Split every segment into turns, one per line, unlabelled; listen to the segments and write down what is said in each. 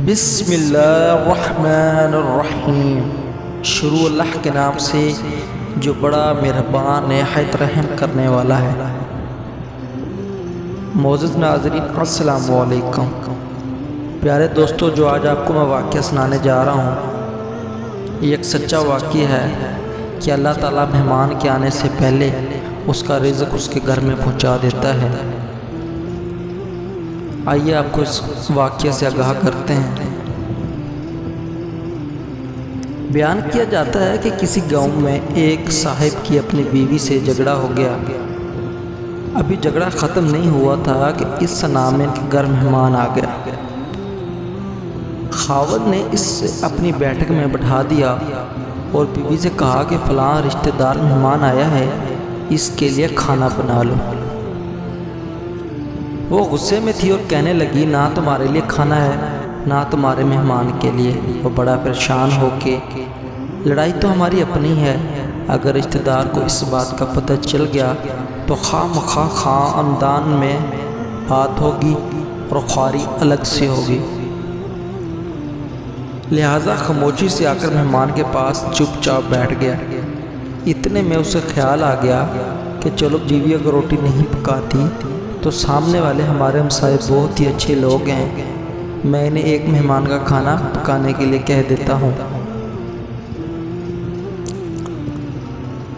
بسم اللہ الرحمن الرحیم۔ شروع اللہ کے نام سے جو بڑا مہربان نہایت رحم کرنے والا ہے۔ معزز ناظرین السلام علیکم۔ پیارے دوستو، جو آج آپ کو میں واقعہ سنانے جا رہا ہوں، یہ ایک سچا واقعہ ہے کہ اللہ تعالیٰ مہمان کے آنے سے پہلے اس کا رزق اس کے گھر میں پہنچا دیتا ہے۔ آئیے آپ کو اس واقعے سے آگاہ کرتے ہیں۔ بیان کیا جاتا ہے کہ کسی گاؤں میں ایک صاحب کی اپنی بیوی سے جھگڑا ہو گیا۔ ابھی جھگڑا ختم نہیں ہوا تھا کہ اس سنا میں ان کے گھر مہمان آ گیا۔ خاوند نے اس سے اپنی بیٹھک میں بٹھا دیا اور بیوی سے کہا کہ فلاں رشتہ دار مہمان آیا ہے، اس کے لیے کھانا بنا لو۔ وہ غصے میں تھی اور کہنے لگی، نہ تمہارے لیے کھانا ہے نہ تمہارے مہمان کے لیے۔ وہ بڑا پریشان ہو کے، لڑائی تو ہماری اپنی ہے، اگر رشتہ دار کو اس بات کا پتہ چل گیا تو خواہ مخواہ خاندان میں بات ہوگی اور خواری الگ سے ہوگی۔ لہٰذا خاموشی سے آ کر مہمان کے پاس چپ چاپ بیٹھ گیا۔ اتنے میں اسے خیال آ گیا کہ چلو بیوی اگر روٹی نہیں پکاتی تو سامنے والے ہمارے ہمسائے بہت ہی اچھے لوگ ہیں، میں انہیں ایک مہمان کا کھانا پکانے کے لیے کہہ دیتا ہوں۔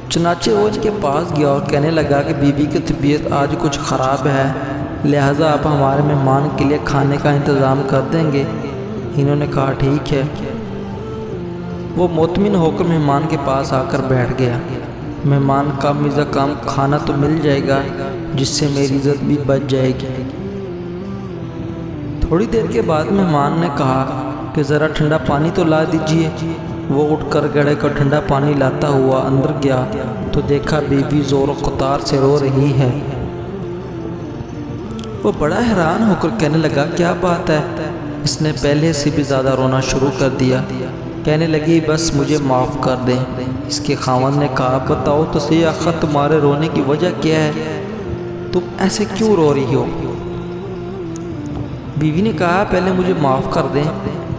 چنانچہ وہ ان کے پاس گیا اور کہنے لگا کہ بیوی کی طبیعت آج کچھ خراب ہے، لہٰذا آپ ہمارے مہمان کے لیے کھانے کا انتظام کر دیں گے؟ انہوں نے کہا ٹھیک ہے۔ وہ مطمئن ہو کر مہمان کے پاس آ کر بیٹھ گیا۔ مہمان کا میزہ کام کھانا تو مل جائے گا جس سے میری عزت بھی بچ جائے گی۔ تھوڑی دیر کے بعد مہمان نے کہا کہ ذرا ٹھنڈا پانی تو لا دیجئے۔ وہ اٹھ کر گڑھے کو ٹھنڈا پانی لاتا ہوا اندر گیا تو دیکھا بیوی زور و قطار سے رو رہی ہے۔ وہ بڑا حیران ہو کر کہنے لگا، کیا بات ہے؟ اس نے پہلے سے بھی زیادہ رونا شروع کر دیا۔ کہنے لگی، بس مجھے معاف کر دیں۔ اس کے خاوند نے کہا، بتاؤ تو صحیح آخر تمہارے رونے کی وجہ کیا ہے؟ تم ایسے کیوں رو رہی ہو؟ بیوی نے کہا، پہلے مجھے معاف کر دیں،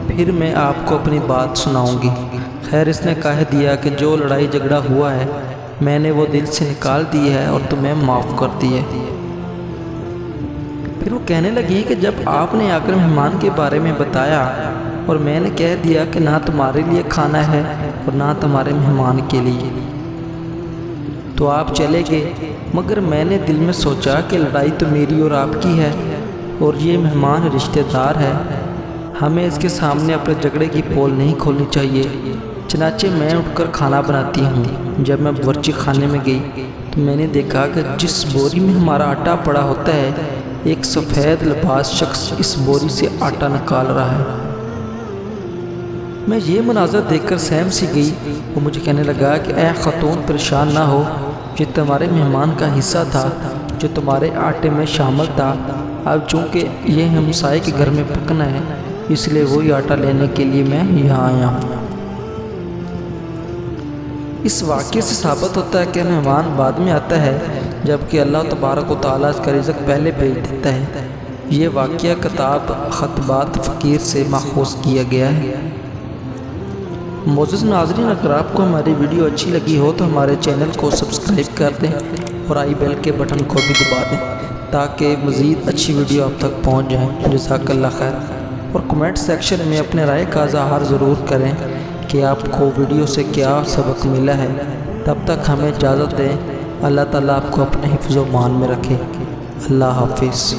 پھر میں آپ کو اپنی بات سناؤں گی۔ خیر، اس نے کہہ دیا کہ جو لڑائی جھگڑا ہوا ہے میں نے وہ دل سے نکال دی ہے اور تمہیں معاف کر دی ہے۔ پھر وہ کہنے لگی کہ جب آپ نے آ کر مہمان کے بارے میں بتایا اور میں نے کہہ دیا کہ نہ تمہارے لیے کھانا ہے اور نہ تمہارے مہمان کے لیے، تو آپ چلے گئے، مگر میں نے دل میں سوچا کہ لڑائی تو میری اور آپ کی ہے اور یہ مہمان رشتہ دار ہے، ہمیں اس کے سامنے اپنے جھگڑے کی پول نہیں کھولنی چاہیے۔ چنانچہ میں اٹھ کر کھانا بناتی ہوں۔ جب میں باورچی خانے میں گئی تو میں نے دیکھا کہ جس بوری میں ہمارا آٹا پڑا ہوتا ہے، ایک سفید لباس شخص اس بوری سے آٹا نکال رہا ہے۔ میں یہ مناظر دیکھ کر سہم سی گئی۔ وہ مجھے کہنے لگا کہ اے خاتون، پریشان نہ ہو، یہ تمہارے مہمان کا حصہ تھا جو تمہارے آٹے میں شامل تھا۔ اب چونکہ یہ ہمسائے کے گھر میں پکنا ہے، اس لیے وہی آٹا لینے کے لیے میں یہاں آیا ہوں۔ اس واقعے سے ثابت ہوتا ہے کہ مہمان بعد میں آتا ہے، جبکہ اللہ تبارک و تعالیٰ اس کا رزق پہلے بھیج دیتا ہے۔ یہ واقعہ کتاب خطبات فقیر سے ماخوذ کیا گیا ہے۔ معزز ناظرین، اگر آپ کو ہماری ویڈیو اچھی لگی ہو تو ہمارے چینل کو سبسکرائب کر دیں اور آئی بیل کے بٹن کو بھی دبا دیں تاکہ مزید اچھی ویڈیو آپ تک پہنچ جائیں۔ جزاک اللہ خیر۔ اور کمنٹ سیکشن میں اپنے رائے کا اظہار ضرور کریں کہ آپ کو ویڈیو سے کیا سبق ملا ہے۔ تب تک ہمیں اجازت دیں۔ اللہ تعالیٰ آپ کو اپنے حفظ و امان میں رکھے۔ اللہ حافظ۔